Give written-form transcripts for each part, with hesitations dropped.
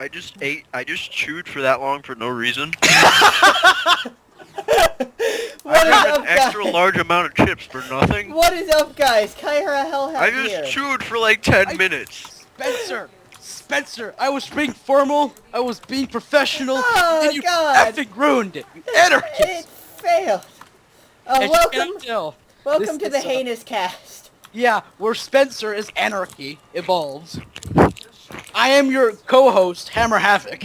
I just chewed for that long for no reason. What is I got up, an extra guys? large amount of chips for nothing. What is up, guys? Kyra Hellhound I here. just chewed for like 10 minutes. Spencer, I was being formal, I was being professional, Oh, and you God. effing ruined it, you It anarchist! failed. As you Welcome cannot tell, to the this, Heinouscast. yeah, where Spencer is Anarchy evolves. I am your co-host, Hammer Havoc,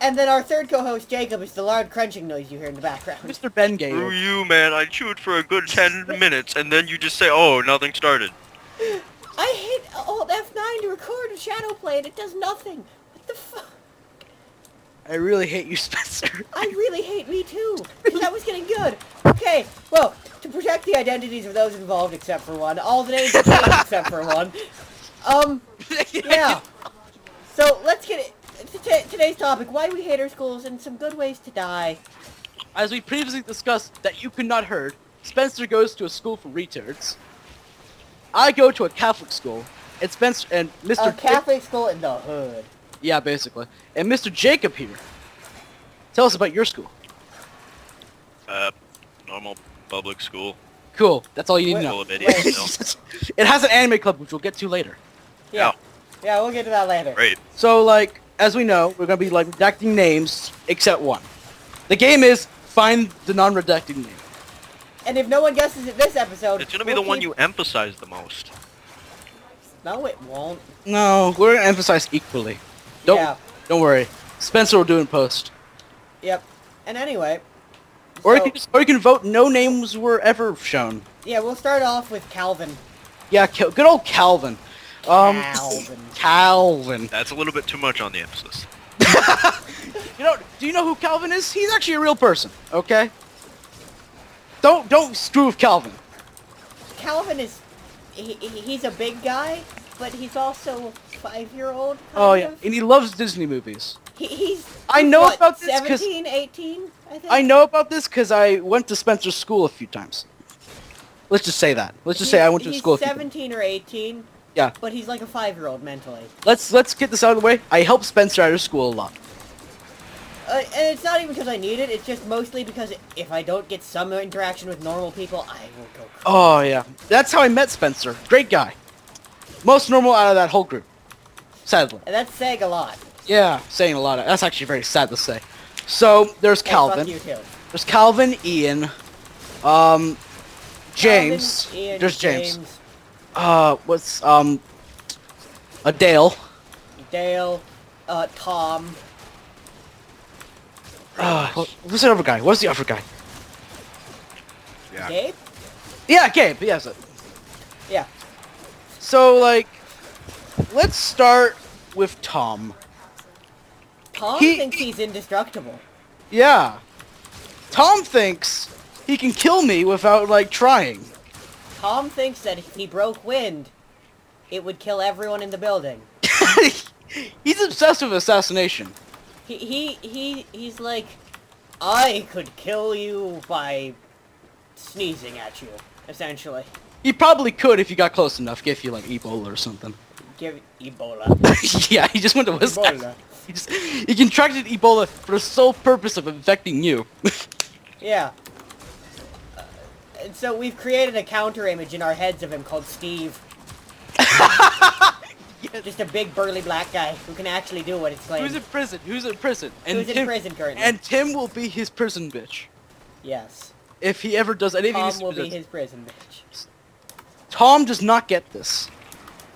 And then our third co-host, Jacob, is the loud crunching noise you hear in the background. Mr. Ben Screw Gale. you, man. I chewed for a good 10 minutes, and then you just say, oh, nothing started. I hit Alt F9 to record a shadow play and it does nothing. What the fuck? I really hate you, Spencer. I really hate me too, because that was getting good. Okay, well, to protect the identities of those involved except for one, all the names are changed except for one. Yeah. So, let's get it. Today's topic, why we hate our schools and some good ways to die. As we previously discussed that you could not heard, Spencer goes to a school for retards. I go to a Catholic school, and Spencer and Mr. A Catholic school in the hood. Yeah, basically. And Mr. Jacob here. Tell us about your school. Normal public school. Cool. That's all you need to Full know. of idiots, It has an anime club, which we'll get to later. Yeah. Yeah, we'll get to that later. Great. So, like, as we know, we're gonna be like redacting names, except one. The game is find the non-redacted name. And if no one guesses it this episode, It's gonna be the one you emphasize the most. No, it won't. No, we're gonna emphasize equally. Yeah. Don't worry. Spencer will do it in post. Yep. And anyway. Or so, you can vote no names were ever shown. yeah, we'll start off with Calvin. Yeah, good old Calvin. Calvin. Calvin. That's a little bit too much on the emphasis. Do you know who Calvin is? He's actually a real person, okay? Don't screw with Calvin. Calvin is... he's a big guy, but he's also a 5-year-old. Oh, yeah, and he loves Disney movies. He's I know what, about this 'cause- 17, 18, I think? I know about this because I went to Spencer's school a few times. Let's just say that. Let's just say I went to he's school a few times. 17 or 18, Yeah. but he's like a 5-year-old mentally. Let's get this out of the way. I help Spencer out of school a lot. And it's not even because I need it, it's just mostly because if I don't get some interaction with normal people, I will go crazy. Oh, yeah. That's how I met Spencer. Great guy. Most normal out of that whole group. Sadly. And that's saying a lot. Yeah, saying a lot. That's actually very sad to say. So, there's Hey, Calvin. fuck you too. There's Calvin, Ian, James. Calvin, Ian, There's James. What's, Dale. Dale, Tom. What's the other guy? What's the other guy? Yeah. Gabe? Yeah, Gabe. Yes. Yeah. So, like, let's start with Tom. Tom He- thinks he's indestructible. Yeah. Tom thinks he can kill me without, like, trying. Tom thinks that if he broke wind, it would kill everyone in the building. He's obsessed with assassination. He's like, I could kill you by sneezing at you, essentially. He probably could if you got close enough, give you, like, Ebola or something. Give Ebola. Yeah, he just went to West Ebola. He contracted Ebola for the sole purpose of infecting you. Yeah. And so we've created a counter image in our heads of him called Steve. Just a big burly black guy who can actually do what it's claimed. Who's in prison? Who's in prison? And Who's in prison currently. And Tim will be his prison bitch. Yes. If he ever does anything. Tom will be his prison bitch. Tom does not get this.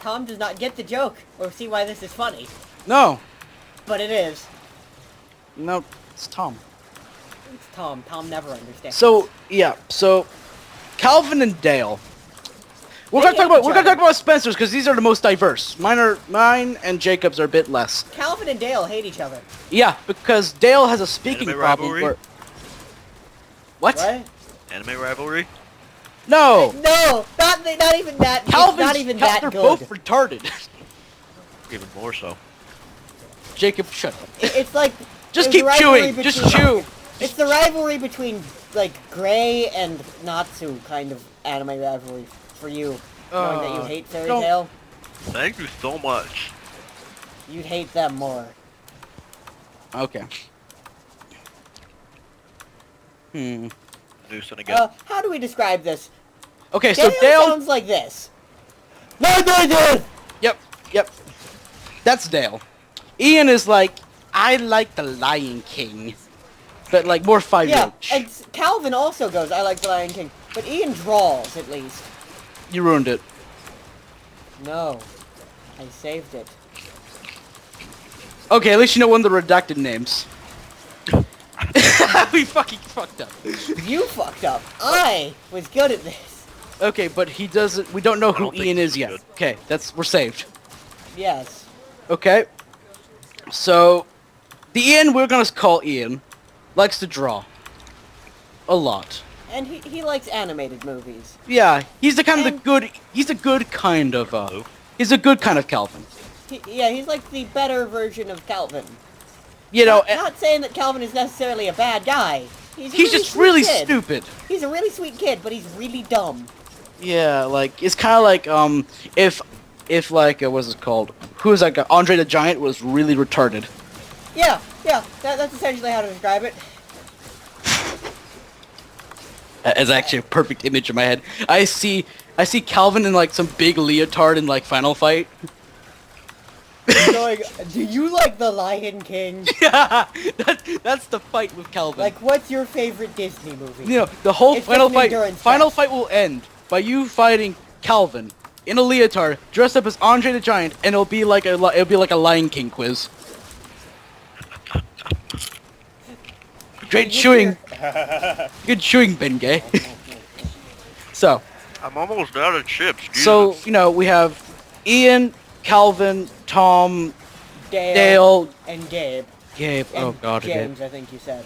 Tom does not get the joke, or see why this is funny. No. But it is. No, it's Tom. It's Tom. Tom never understands. So, yeah, so Calvin and Dale. We're They gonna hate each talk other. about Spencer's because these are the most diverse. Mine and Jacob's are a bit less. Calvin and Dale hate each other. Yeah, because Dale has a speaking Anime problem. rivalry? What? Right? Anime rivalry? No. No, not even that. Calvin's It's not even that they're good. both retarded. Even more so. Jacob, shut up. It's like Just there's keep a rivalry chewing. Just between- chew. It's the rivalry between like Gray and Natsu kind of anime rivalry for you. Knowing that you hate Fairy don't- Tail, Thank you so much. you'd hate them more. Okay. Zeus and again. How do we describe this? Okay, so Dale Dale. sounds like this. No, no, no. Yep. That's Dale. Ian is like, I like the Lion King, but like more 5-year-old. Yeah, and Calvin also goes, I like the Lion King. But Ian draws, at least. You ruined it. No. I saved it. Okay, at least you know one of the redacted names. We fucking fucked up. You fucked up. I was good at this. Okay, but he doesn't. We don't know I who don't think Ian he's is yet. good. Okay, we're saved. Yes. Okay. So, the Ian we're gonna call Ian likes to draw. A lot. And he likes animated movies. Yeah, he's the kind of And- the good. He's a good kind of. He's a good kind of Calvin. He's like the better version of Calvin. You know, Not saying that Calvin is necessarily a bad guy. He's just sweet really kid. stupid. He's a really sweet kid, but he's really dumb. Yeah, like it's kind of like if like what's it called? Who is that guy? Andre the Giant was really retarded. Yeah, that's essentially how to describe it. As actually a perfect image in my head. I see Calvin in like some big leotard in like Final Fight. Going, do you like the Lion King? Yeah, that's the fight with Calvin. Like, what's your favorite Disney movie? You know, the whole It's Final just an Fight. endurance Final test. Fight will end by you fighting Calvin in a leotard, dressed up as Andre the Giant, and it'll be like a Lion King quiz. Great chewing. Good chewing, Bengay. So, I'm almost out of chips. Jesus. so you know we have Ian, Calvin, Tom, Dale, Dale, and Gabe. Gabe. And Oh God, again. James, I think you said.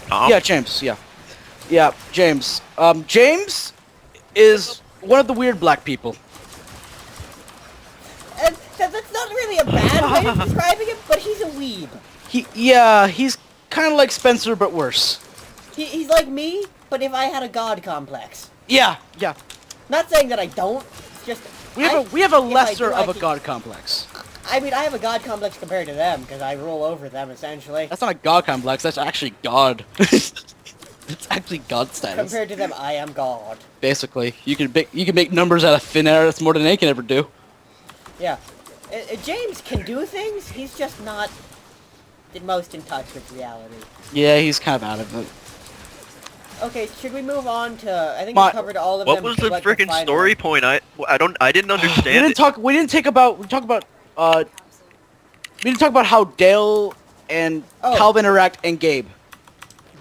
Tom? Yeah, James. Yeah, James. James is one of the weird black people. And that's not really a bad way of describing him, but he's a weeb. He's kind of like Spencer, but worse. He's like me, but if I had a god complex. Yeah. Not saying that I don't. It's just We have a if I lesser do, of I a can- god complex. I mean, I have a god complex compared to them because I rule over them essentially. That's not a god complex. That's actually god. It's actually god status. Compared to them, I am god. Basically, you can make numbers out of thin air. That's more than they can ever do. Yeah. James can do things. He's just not the most in touch with reality. Yeah, he's kind of out of it. Okay, should we move on to? I think My- we covered all of What them. was to, the like, freaking final story one. point? I didn't understand We didn't it. talk. We didn't talk about how Dale and Oh. Calvin interact and Gabe.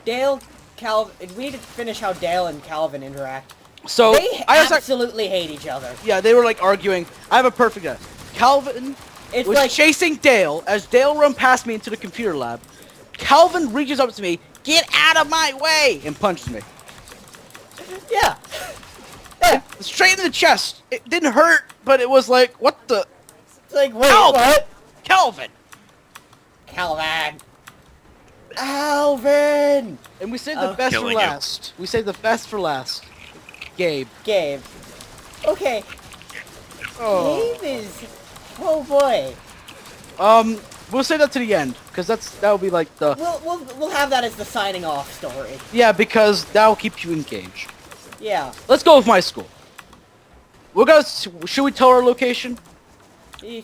Dale, Calvin. We need to finish how Dale and Calvin interact. So They I was like, absolutely hate each other. yeah, they were like arguing. I have a perfect guy. Calvin It's was like chasing Dale as Dale run past me into the computer lab. Calvin reaches up to me, "Get out of my way!" and punches me. yeah. Straight in the chest. It didn't hurt, but it was like, what the? It's like wait, Calvin! what? Calvin! Calvin. Alvin. And we saved the best for Killing you. last. We saved the best for last. Gabe. Gabe. Okay. Oh. Gabe is. Oh boy. We'll save that to the end, because that'll be like the... We'll have that as the signing off story. Yeah, because that'll keep you engaged. Yeah. Let's go with my school. We're gonna... Should we tell our location?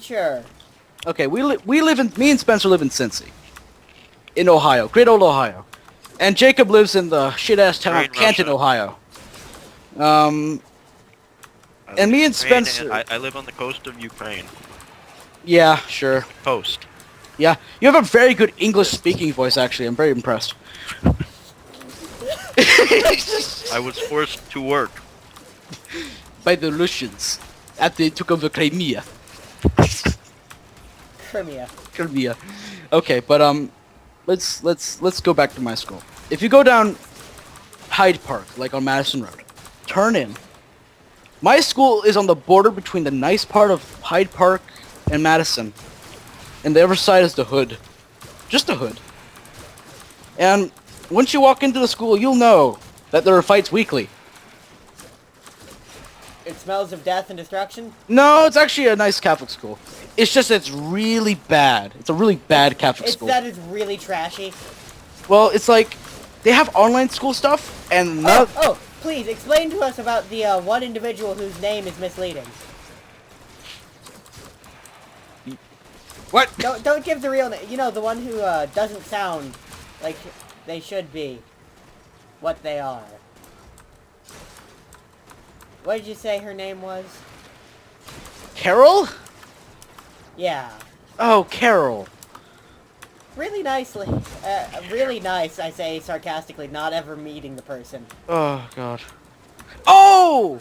Sure. Okay, me and Spencer live in Cincy. In Ohio. Great old Ohio. And Jacob lives in the shit-ass town of Great Canton, Russia. Ohio. I live and me in and Ukraine, Spencer- I live on the coast of Ukraine. Yeah, sure. Coast. Yeah, you have a very good English-speaking voice, actually. I'm very impressed. I was forced to work. By the Russians after they took over Crimea. Crimea. Okay, but let's go back to my school. If you go down Hyde Park, like on Madison Road, turn in. My school is on the border between the nice part of Hyde Park and Madison. And the other side is the hood. Just the hood. And once you walk into the school, you'll know that there are fights weekly. It smells of death and destruction? No, it's actually a nice Catholic school. It's just it's really bad. It's a really bad Catholic school. That is really trashy. Well, it's like they have online school stuff and Oh, please explain to us about the one individual whose name is misleading. What? Don't give the real name. You know, the one who doesn't sound like they should be what they are. What did you say her name was? Carol? Yeah. Oh, Carol. Really nicely. Really nice, I say sarcastically, not ever meeting the person. Oh, God. Oh!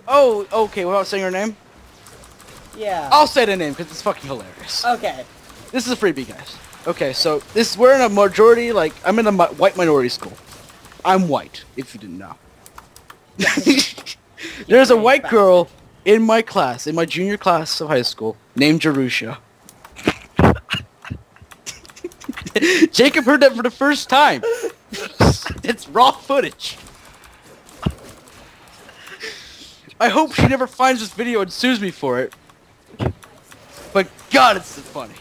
Oh, okay, without saying her name? Yeah. I'll say the name, because it's fucking hilarious. Okay. This is a freebie, guys. Okay, so we're in a majority, like, I'm in a white minority school. I'm white, if you didn't know. There's a white girl in my class, in my junior class of high school, named Jerusha. Jacob heard that for the first time. It's raw footage. I hope she never finds this video and sues me for it. But God, it's funny.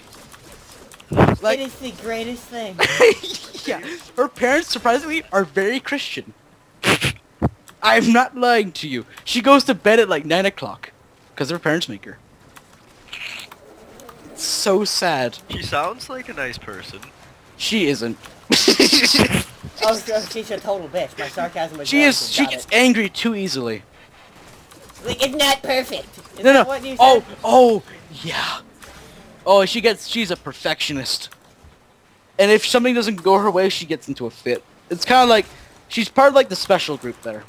Like, it is the greatest thing. yeah, her parents, surprisingly, are very Christian. I'm not lying to you. She goes to bed at like 9 o'clock. Because her parents make her. It's so sad. She sounds like a nice person. She isn't. Oh, so she's a total bitch. My sarcasm was She wrong, gets angry too easily. Like, it's not perfect. Is No, that no. what you said? Oh, yeah. Oh, she's a perfectionist. And if something doesn't go her way, she gets into a fit. It's kind of like, she's part of like the special group there.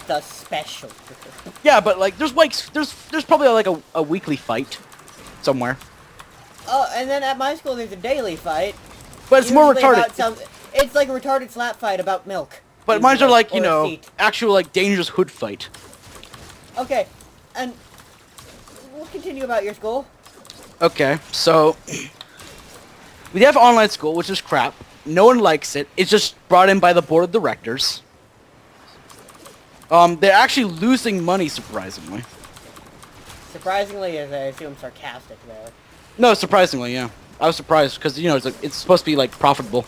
The special. Yeah, but like, there's probably like a weekly fight somewhere. Oh, and then at my school there's a daily fight. But it's more Usually retarded. about it's like a retarded slap fight about milk. But mine are like, you Or a know, seat. actual like dangerous hood fight. Okay, and we'll continue about your school. Okay, so we have online school, which is crap. No one likes it. It's just brought in by the board of directors. They're actually losing money, surprisingly. Surprisingly, as I assume sarcastic there. No, surprisingly, yeah. I was surprised because you know it's supposed to be like profitable.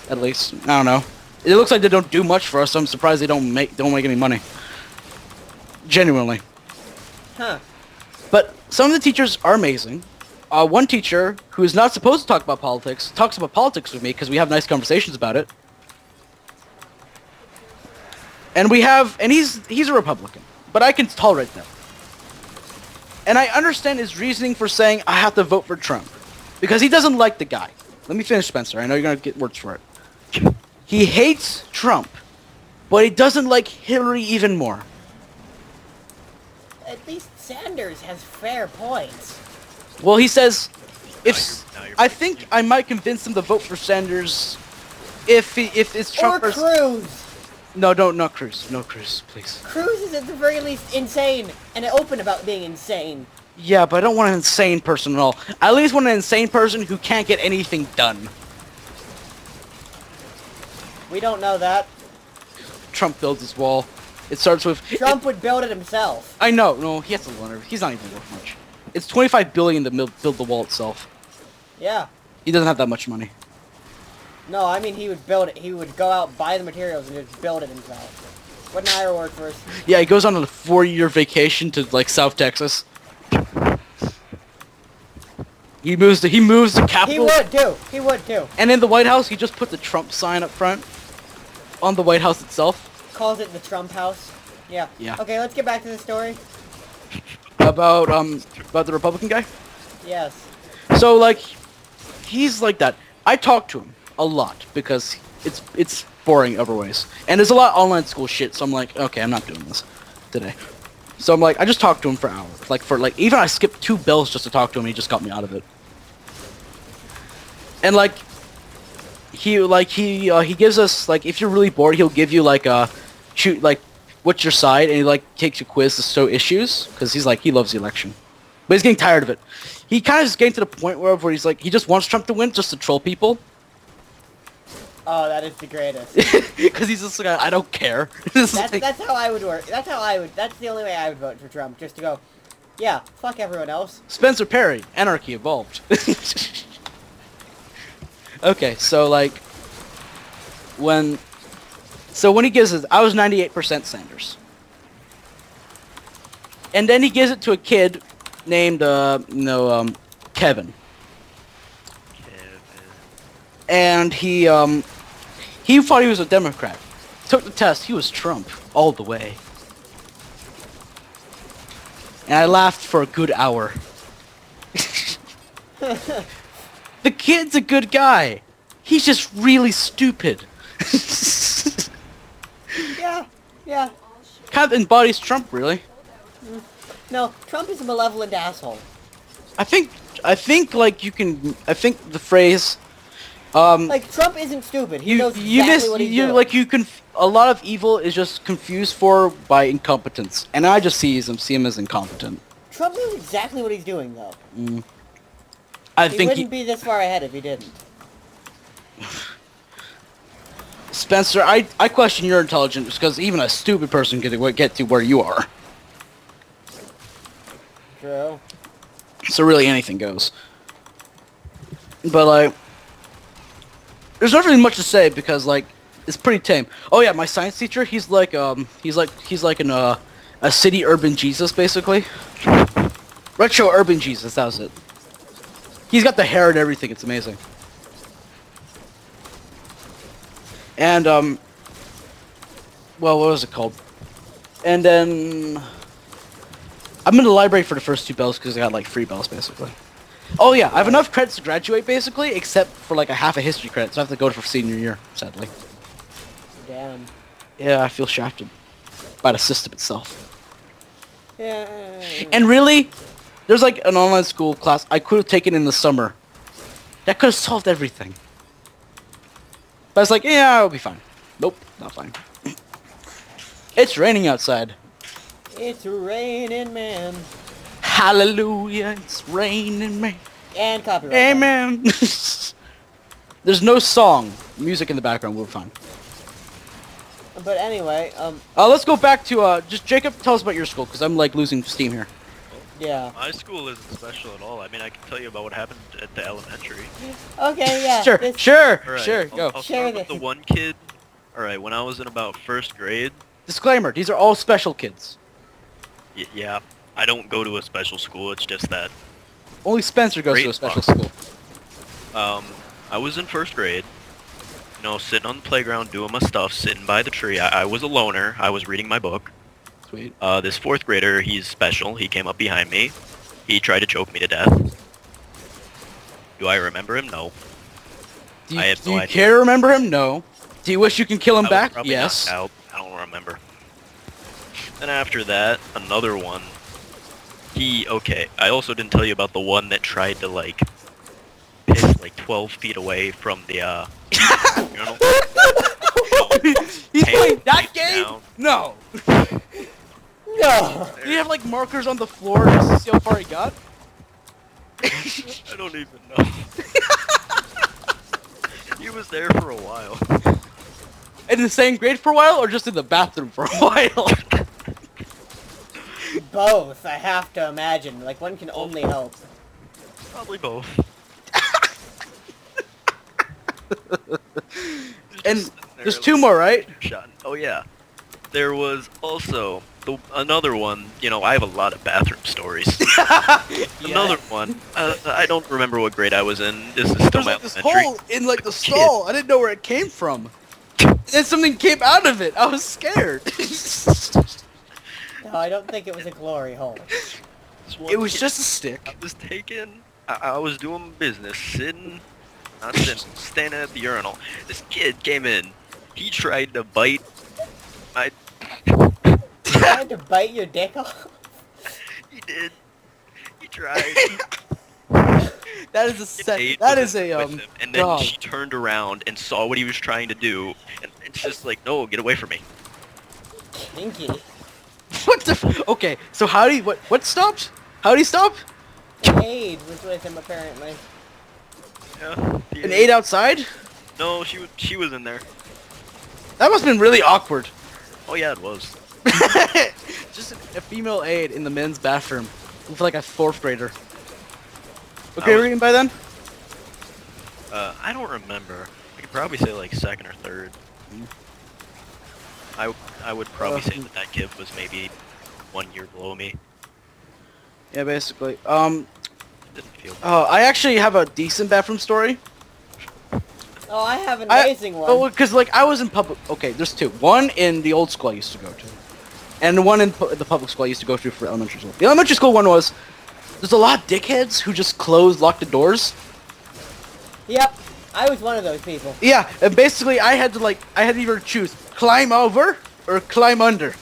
At least I don't know. It looks like they don't do much for us. So I'm surprised they don't make any money. Genuinely. Huh. But some of the teachers are amazing. One teacher who is not supposed to talk about politics talks about politics with me because we have nice conversations about it. And he's a Republican, but I can tolerate that. And I understand his reasoning for saying I have to vote for Trump. Because he doesn't like the guy. Let me finish, Spencer. I know you're going to get words for it. He hates Trump, but he doesn't like Hillary even more. At least Sanders has fair points. Well, he says, Now you're I think I might convince him to vote for Sanders if it's Trump Or Cruz. No, not Cruz. No Cruz, please. Cruz is at the very least insane and open about being insane. Yeah, but I don't want an insane person at all. I at least want an insane person who can't get anything done. We don't know that. Trump builds his wall. It starts with... Trump would build it himself. I know. No, he has to learn. He's not even worth much. It's $25 billion to build the wall itself. Yeah. He doesn't have that much money. No, I mean he would build it. He would go out, buy the materials, and just build it himself. Wouldn't hire a workforce. Yeah, he goes on a 4-year vacation to like South Texas. He moves the capital. He would too. He would too. And in the White House, he just put the Trump sign up front on the White House itself. Calls it the Trump House. Yeah. Yeah. Okay, let's get back to the story. About the Republican guy. Yes. So like, he's like that. I talk to him a lot because it's boring otherwise, and there's a lot of online school shit. So I'm like, okay, I'm not doing this today. So I'm like, I just talked to him for hours. Even I skipped 2 bells just to talk to him. He just got me out of it. And like, he gives us like, if you're really bored, he'll give you like shoot like, what's your side, and he like takes a quiz to show issues because he's like, he loves the election, but he's getting tired of it. He kind of is getting to the point where he's like, he just wants Trump to win just to troll people. Oh, that is the greatest. Because he's just like, I don't care. This is like- That's how I would work. That's how I would. That's the only way I would vote for Trump. Just to go, yeah, fuck everyone else. Spencer Perry, Anarchy evolved. Okay, so like when he gives it, I was 98% Sanders, and then he gives it to a kid named Kevin, and he thought he was a Democrat. Took the test. He was Trump all the way, and I laughed for a good hour. The kid's a good guy. He's just really stupid. Yeah. Kind of embodies Trump, really. No, Trump is a malevolent asshole. I think like you can. I think the phrase. Like Trump isn't stupid. He knows exactly what he's doing. Like you can. A lot of evil is just confused for by incompetence, and I just see him as incompetent. Trump knows exactly what he's doing, though. I He think wouldn't be this far ahead if he didn't. Spencer, I question your intelligence because even a stupid person could get to where you are. True. So really anything goes. But like, there's not really much to say because like it's pretty tame. Oh yeah, my science teacher, he's like a city urban Jesus basically. Retro urban Jesus, that was it. He's got the hair and everything. It's amazing. And well, what was it called? And then I'm in the library for the first 2 bells because I got like 3 bells basically. Oh yeah, I have enough credits to graduate basically, except for like a half a history credit, so I have to go for senior year, sadly. Damn. Yeah, I feel shafted by the system itself. Yeah. And really, there's like an online school class I could have taken in the summer. That could have solved everything. But I was like, yeah, I'll be fine. Nope, not fine. It's raining outside. It's raining, man. Hallelujah, it's raining, man. And copyright. Amen. There's no song. Music in the background, we're fine. But anyway, Let's go back to, just Jacob, tell us about your school, because I'm like losing steam here. yeah. My school isn't special at all. I mean, I can tell you about what happened at the elementary. Okay, yeah. Sure, this- sure, All right, sure, I'll, go. I'll Share start with this. the one kid. All right, when I was in about 1st grade. Disclaimer, these are all special kids. Yeah, I don't go to a special school. It's just that. Only Spencer goes Great to a special fuck. school. I was in 1st grade. You know, sitting on the playground doing my stuff, sitting by the tree. I was a loner. I was reading my book. Sweet. This 4th grader, he's special. He came up behind me. He tried to choke me to death. Do I remember him? No. Do you, I have do no you idea. care to remember him? No. Do you wish you can kill him I was back? probably Yes. knocked out. I don't remember. And after that, another one. Okay, I also didn't tell you about the one that tried to, like, piss, like, 12 feet away from the, urinal. He's Hands playing that face game? down. No. No. Do you have like markers on the floor just to see how far he got? I don't even know. He was there for a while. In the same grade for a while, or just in the bathroom for a while? Both, I have to imagine. Like, one can only hope. Probably both. And there's 2 more, right? Shot. Oh yeah. There was also another one. You know, I have a lot of bathroom stories. Another one. I don't remember what grade I was in. This is still There's my like this elementary. hole in like the stall. I didn't know where it came from. And then something came out of it. I was scared. No, I don't think it was a glory hole. This one It was kid, just a I stick. was taking. I was doing business, not sitting, standing at the urinal. This kid came in. He tried to bite my. You tried to bite your dick off? He did. He tried. That is a set. Nate That was is a with him, and then dog. she turned around and saw what he was trying to do, and it's just like, no, get away from me. Kinky. What the? Okay, so how do you what stopped? How did he stop? An aide was with him, apparently. Yeah. An 8 outside? No, she was in there. That must have been really awkward. Oh yeah, it was. Just a female aide in the men's bathroom with like a 4th grader. What grade were you in by then? I don't remember. I could probably say like 2nd or 3rd. I would probably say that kid was maybe 1 year below me. Yeah, basically. Didn't feel. I actually have a decent bathroom story. Oh, I have an amazing one. Oh, because like I was in public. Okay, there's 2. One in the old school I used to go to, and one in the public school I used to go to for elementary school. The elementary school one was there's a lot of dickheads who just lock the doors. Yep, I was one of those people. Yeah, and basically I had to either choose climb over or climb under.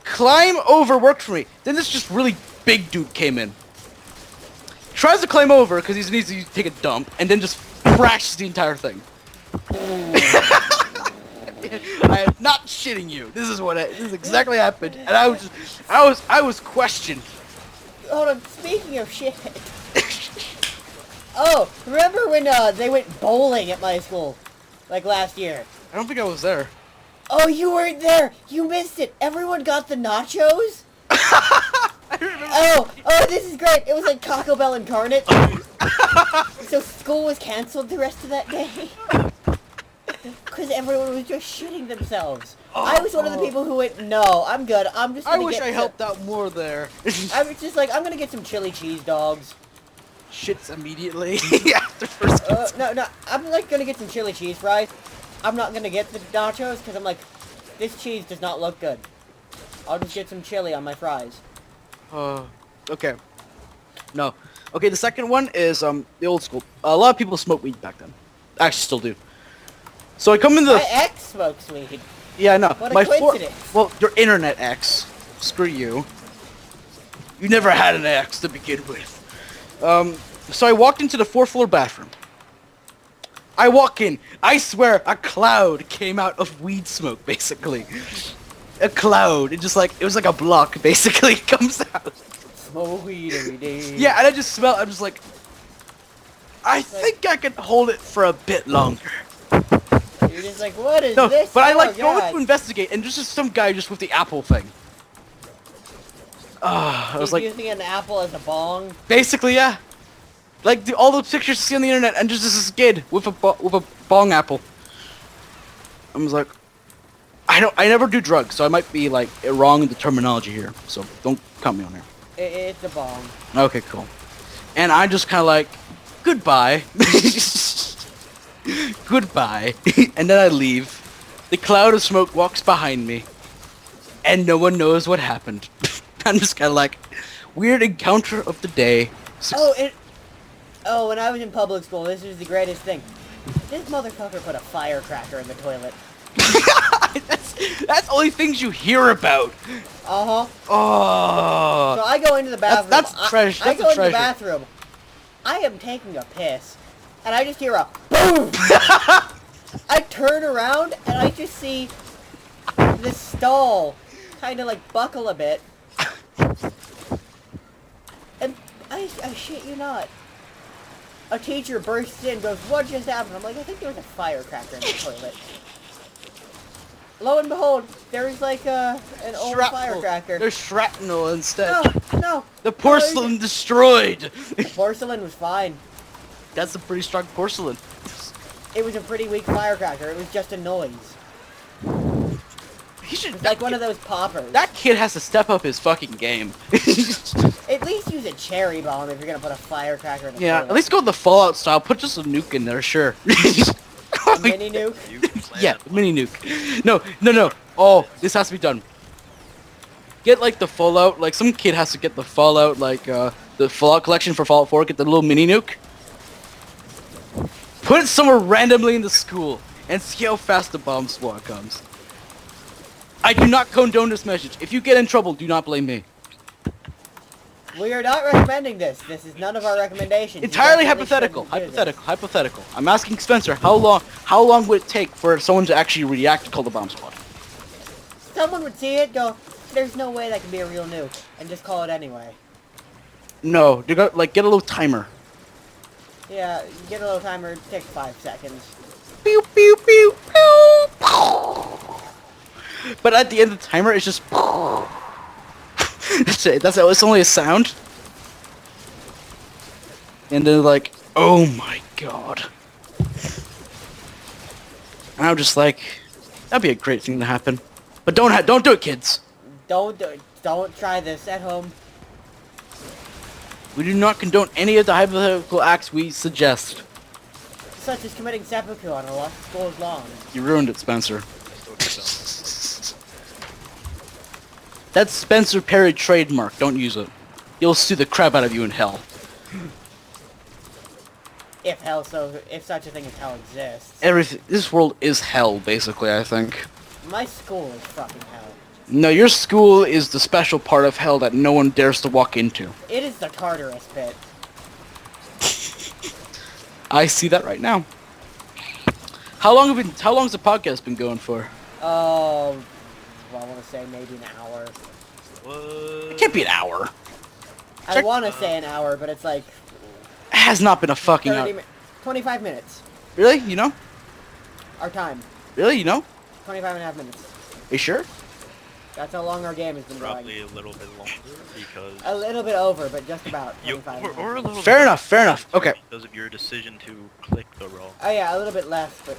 Climb over worked for me. Then this just really big dude came in. Tries to climb over because he needs to take a dump, and then just crashes the entire thing. I am not shitting you. This is exactly happened, and I was questioned. Hold on, speaking of shit. Oh, remember when they went bowling at my school? Like last year. I don't think I was there. Oh, you weren't there! You missed it! Everyone got the nachos? I remember. Oh, this is great! It was like Taco Bell incarnate. So school was canceled the rest of that day. Because everyone was just shitting themselves. I was one of the people who went, no, I'm good. I'm just gonna I wish I helped out more there. I was just like, I'm gonna get some chili cheese dogs. Shits immediately after first. No, I'm like gonna get some chili cheese fries. I'm not gonna get the nachos because I'm like, this cheese does not look good. I'll just get some chili on my fries. Okay. No. Okay, the second one is the old school. A lot of people smoked weed back then. Actually, still do. So I come into the. My ex smokes weed. Yeah, I know. What a coincidence. Well, your internet ex. Screw you. You never had an ex to begin with. So I walked into the 4th floor bathroom. I walk in. I swear, a cloud came out of weed smoke, basically. A cloud. It was like a block, basically, comes out. Smoke weed every day. Yeah, and I just smell. I'm just like, I think I can hold it for a bit longer. You're just like, what is No, this? but I Oh, like go God. to investigate, and there's just some guy just with the apple thing. I was He's like, using an apple as a bong. basically, yeah. Like all those pictures you see on the internet, and just this kid with a bong apple. I was like, I never do drugs, so I might be like wrong in the terminology here. So don't cut me on here. It's a bong. Okay, cool. And I just kind of like, goodbye. Goodbye. And then I leave. The cloud of smoke walks behind me. And no one knows what happened. I'm just kind of like, weird encounter of the day. When I was in public school, this was the greatest thing. This motherfucker put a firecracker in the toilet. That's only things you hear about. Uh-huh. Oh. So I go into the bathroom. That's treasure. I go into the bathroom. I am taking a piss. And I just hear a boom! I turn around and I just see the stall kind of like buckle a bit. And I shit you not. A teacher bursts in, goes, what just happened? I'm like, I think there was a firecracker in the toilet. Lo and behold, there was like an old firecracker. There's shrapnel instead. No. The porcelain destroyed. The porcelain was fine. That's a pretty strong porcelain. It was a pretty weak firecracker. It was just a noise. He should It's like one of those poppers. That kid has to step up his fucking game. At least use a cherry bomb if you're gonna put a firecracker in the Yeah, toilet. at least go with the Fallout style. Put just a nuke in there, sure. A mini nuke. Yeah, mini nuke. No. Oh, this has to be done. Get like the Fallout, like some kid has to get the Fallout, like the Fallout collection for Fallout 4. Get the little mini nuke. Put it somewhere randomly in the school and see how fast the bomb squad comes. I do not condone this message. If you get in trouble, do not blame me. We are not recommending this. This is none of our recommendations. You Entirely definitely hypothetical. shouldn't do this. Hypothetical. I'm asking Spencer, how long would it take for someone to actually react to call the bomb squad? Someone would see it, go, there's no way that can be a real nuke, and just call it anyway. No, they got like get a little timer. Yeah, you get a little timer, it takes 5 seconds. Pew, pew, pew, pew. But at the end of the timer, it's just... That's it. It's only a sound. And then like, oh my god. And I'm just like, that'd be a great thing to happen. But don't do it, kids. Don't try this at home. We do not condone any of the hypothetical acts we suggest. Such as committing seppuku on a school's lawn. You ruined it, Spencer. That's Spencer Perry trademark. Don't use it. You'll sue the crap out of you in hell. If such a thing as hell exists. This world is hell, basically, I think. My school is fucking hell. No, your school is the special part of hell that no one dares to walk into. It is the Tartarus pit. I see that right now. How long's the podcast been going for? Oh, well, I want to say maybe an hour. It can't be an hour. I want to say an hour, but it's like It has not been a fucking hour. 25 minutes. Really? You know? Our time. Really? You know? 25 and a half minutes. You sure? That's how long our game has been Probably going. a little bit longer because... A little bit over, but just about 25. or a little Fair bit enough, fair enough. Okay. Because of your decision to click the roll. Oh yeah, a little bit less, but...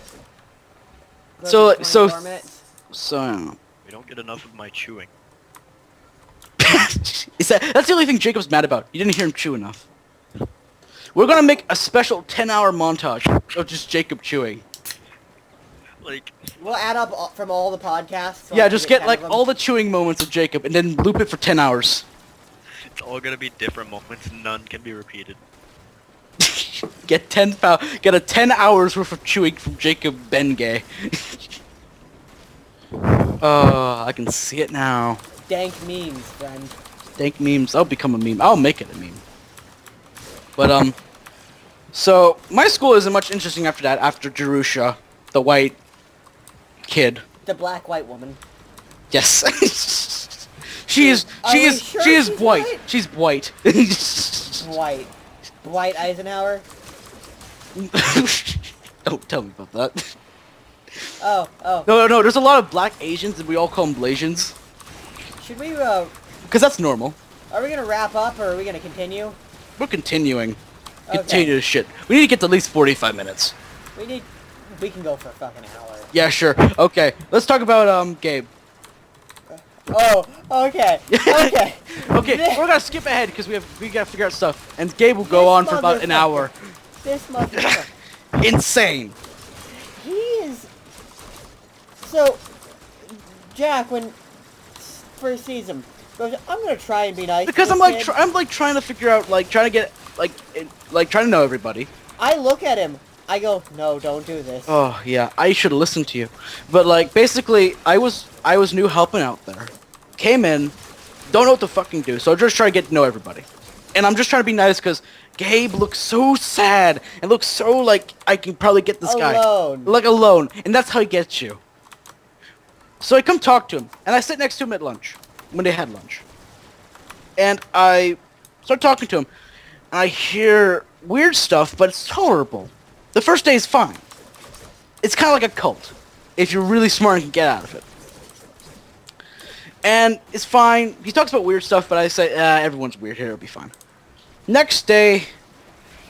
So- 24 minutes. So... We don't get enough of my chewing. That's the only thing Jacob's mad about. You didn't hear him chew enough. We're gonna make a special 10-hour montage of just Jacob chewing. Like... We'll add up from all the podcasts. So Yeah, I can just get 10 like of them. all the chewing moments of Jacob and then loop it for 10 hours. It's all gonna be different moments, none can be repeated. Get a 10 hours worth of chewing from Jacob Bengay. Oh, I can see it now. Dank memes, friend. Dank memes. I'll become a meme. I'll make it a meme. But so my school isn't much interesting after that. After Jerusha, the white kid. The black white woman. Yes. she is Are we sure she is she's white. white? She's white. White. Dwight Eisenhower. Don't tell me about that. Oh. No. There's a lot of black Asians, and we all call them Blasians. Should we, Because that's normal. are we gonna wrap up, or are we gonna continue? We're continuing. Okay. Continue this shit. We need to get to at least 45 minutes. We can go for a fucking hour. Yeah, sure. Okay. Let's talk about, Gabe. Oh, okay. Okay. Okay, we're gonna skip ahead because we gotta figure out stuff. And Gabe will go on for about an hour. This motherfucker. Insane. He is... So, Jack, when first sees him, goes, I'm gonna try and be nice Because to I'm this like kid." trying to figure out, like trying to get, trying to know everybody. I look at him. I go, no, don't do this. Oh yeah, I should have listened to you. But like basically, I was new helping out there. Came in, don't know what to fucking do, so I'm just trying to get to know everybody. And I'm just trying to be nice because Gabe looks so sad and looks so like I can probably get this guy. Like alone. And that's how he gets you. So I come talk to him, and I sit next to him at lunch, when they had lunch. And I start talking to him, and I hear weird stuff, but it's tolerable. The first day is fine. It's kind of like a cult, if you're really smart and can get out of it. And it's fine. He talks about weird stuff, but I say, everyone's weird here, it'll be fine. Next day,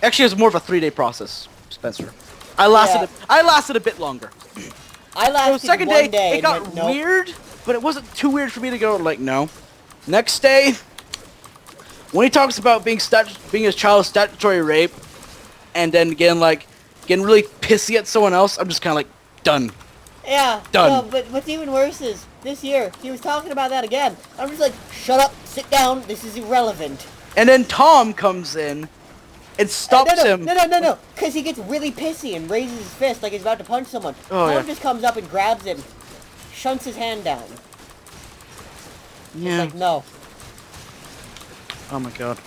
actually it was more of a 3-day process, Spencer. I lasted a bit longer. I lasted So second one day, it and got went, nope. weird, but it wasn't too weird for me to go, like, no. Next day, when he talks about being a child of statutory rape, and then getting really pissy at someone else, I'm just kind of like, done. Yeah. Done. No, but what's even worse is, this year, he was talking about that again. I'm just like, shut up, sit down, this is irrelevant. And then Tom comes in and stops him. No, because he gets really pissy and raises his fist like he's about to punch someone. Oh, Tom yeah. just comes up and grabs him, shunts his hand down. Yeah. It's like, no. Oh my god.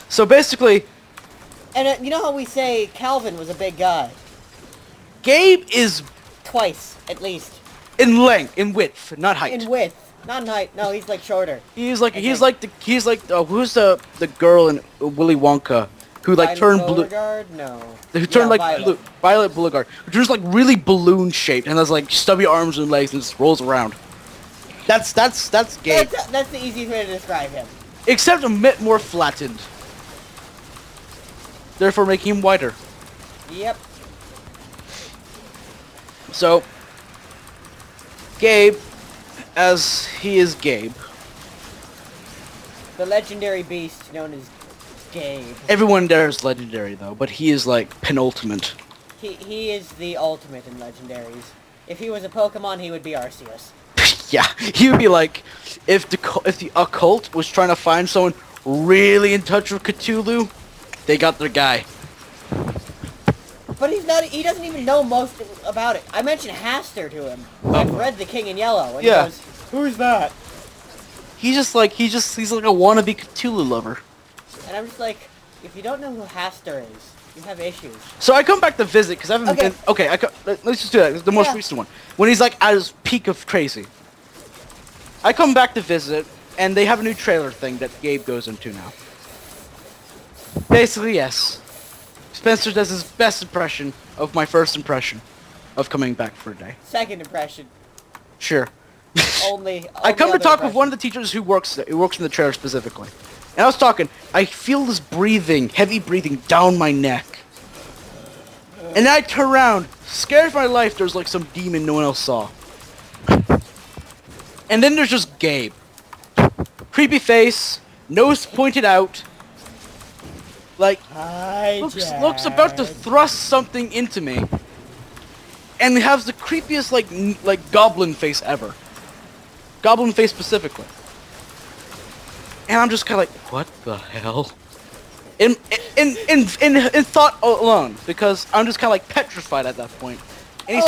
So basically, And you know how we say Calvin was a big guy? Gabe is Twice, at least. in length, in width, not height. In width. Not in height. No, he's like shorter. He's like who's the girl in Willy Wonka? who like turned blue. Beauregard? No. Who turned like Violet. blue, Violet Beauregard, who turns like really balloon shaped and has like stubby arms and legs and just rolls around. That's Gabe. That's the easiest way to describe him. Except a bit more flattened. Therefore making him wider. Yep. So, Gabe, as he is Gabe, The legendary beast known as Gabe. everyone there is legendary though, but he is like penultimate. He is the ultimate in legendaries. If he was a Pokemon, he would be Arceus. Yeah, he would be like, if the occult was trying to find someone really in touch with Cthulhu, they got their guy. But he's not. He doesn't even know most about it. I mentioned Haster to him. I've read The King in Yellow, and Yeah. he goes, "Who's that?" He's like a wannabe Cthulhu lover. And I'm just like, if you don't know who Haster is, you have issues. So I come back to visit because I haven't Okay. been. Okay, let's just do that. It's the most Yeah. recent one when he's like at his peak of crazy. I come back to visit, and they have a new trailer thing that Gabe goes into now. Basically, yes. Spencer does his best impression of my first impression of coming back for a day. Second impression, Sure. only. I come to other talk with impression. one of the teachers who works in the trailer specifically. And I was talking, I feel this breathing, heavy breathing down my neck. And then I turn around, scared for my life, there's like some demon no one else saw. And then there's just Gabe. Creepy face, nose pointed out. Like, Hi, looks about to Jack. thrust something into me. And has the creepiest like goblin face ever. Goblin face specifically. And I'm just kind of like, what the hell? In thought alone, because I'm just kind of like petrified at that point. And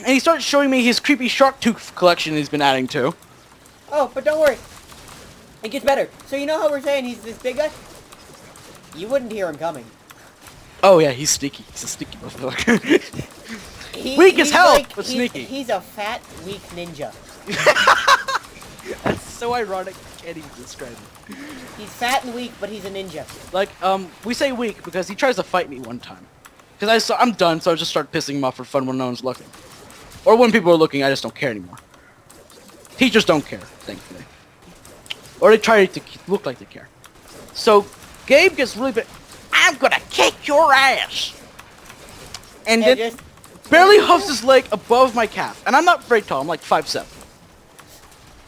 he starts showing me his creepy shark tooth collection he's been adding to. Oh, but don't worry. It gets better. So you know how we're saying he's this big guy? You wouldn't hear him coming. Oh yeah, he's sneaky. He's a sneaky motherfucker. Weak as He's hell, but sneaky. He's a fat, weak ninja. That's so ironic. I can't even describe it. He's fat and weak, but he's a ninja. Like, we say weak because he tries to fight me one time. Because I'm done, so I just start pissing him off for fun when no one's looking. Or when people are looking, I just don't care anymore. Teachers don't care, thankfully. Or they try to look like they care. So, Gabe gets really big. I'm gonna kick your ass! And then just barely huffs his leg above my calf. And I'm not very tall, I'm like 5'7".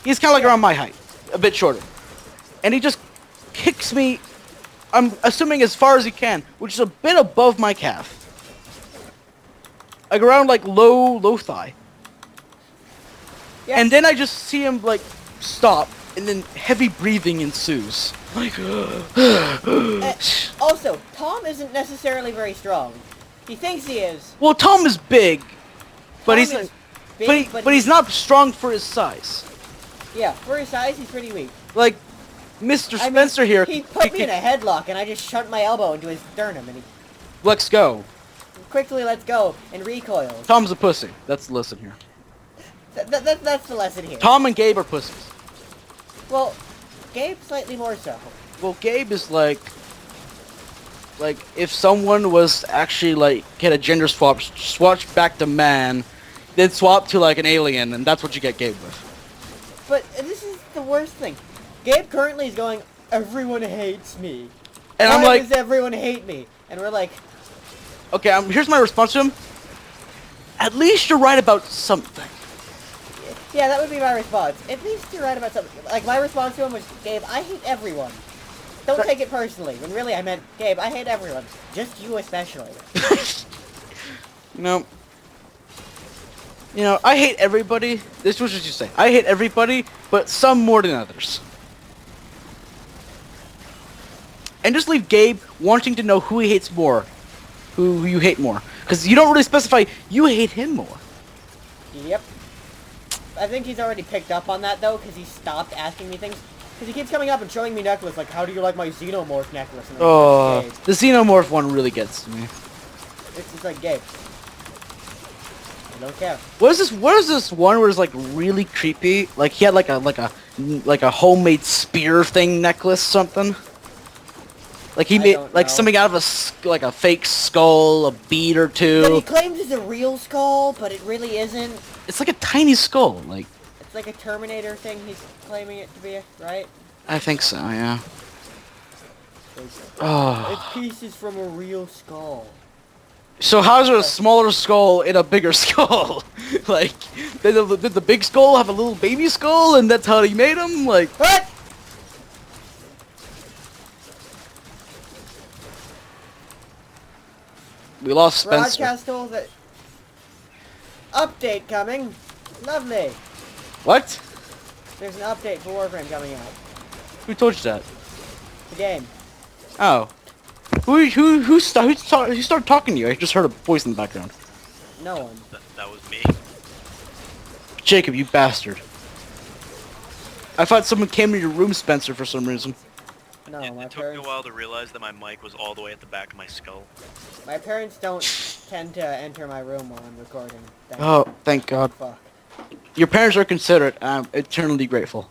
He's kind of like around my height. A bit shorter. And he just kicks me, I'm assuming as far as he can, which is a bit above my calf. Like around like low thigh. Yeah. And then I just see him like stop, and then heavy breathing ensues. Like, Also, Tom isn't necessarily very strong. He thinks he is. well, Tom is big, but Tom he's is like, big, but he's not strong for his size. Yeah, for his size, he's pretty weak. Like, Mr. I mean, Spencer here. He put me in a headlock, and I just shut my elbow into his sternum, and he Let's go. quickly lets go and recoils. Tom's a pussy. That's the lesson here. That's the lesson here. Tom and Gabe are pussies. Well, Gabe slightly more so. Well, Gabe is like if someone was actually like get a gender swatch back to man, then swap to like an alien, and that's what you get Gabe with. But this is the worst thing. Gabe currently is going, everyone hates me. And Why I'm like, does everyone hate me? And we're like, okay, here's my response to him. At least you're right about something. yeah, that would be my response. At least you're right about something. Like, my response to him was, Gabe, I hate everyone. Don't Right. take it personally. When really I meant, Gabe, I hate everyone. Just you especially. You know, I hate everybody. This was what you say. I hate everybody, but some more than others. And just leave Gabe wanting to know who he hates more. Who you hate more. Because you don't really specify you hate him more. Yep. I think he's already picked up on that, though, because he stopped asking me things. Because he keeps coming up and showing me necklace, like, how do you like my xenomorph necklace? And I'm Oh, like, Gabe. the xenomorph one really gets to me. It's just like, Gabe. I don't care. What is this one where it's like really creepy? Like he had like a homemade spear thing necklace something. Like he I made don't like know. something out of like a fake skull, a bead or That he two. claims is a real skull, but it really isn't. It's like a tiny skull. Like It's like a Terminator thing he's claiming it to be, right? I think so. Yeah. It's Oh. pieces from a real skull. So how's there a smaller skull in a bigger skull? Like, did the big skull have a little baby skull, and that's how he made him? Like, What? we lost Spencer. Broadcast all that. Update coming. Lovely. What? There's an update for Warframe coming out. Who told you that? The game. Oh. Who started talking to you? I just heard a voice in the background. No one. That was me. Jacob, you bastard. I thought someone came to your room, Spencer, for some reason. No, It my took me a parents. while to realize that my mic was all the way at the back of my skull. My parents don't tend to enter my room while I'm recording. Oh, thank God. Fuck. Your parents are considerate, and I'm eternally grateful.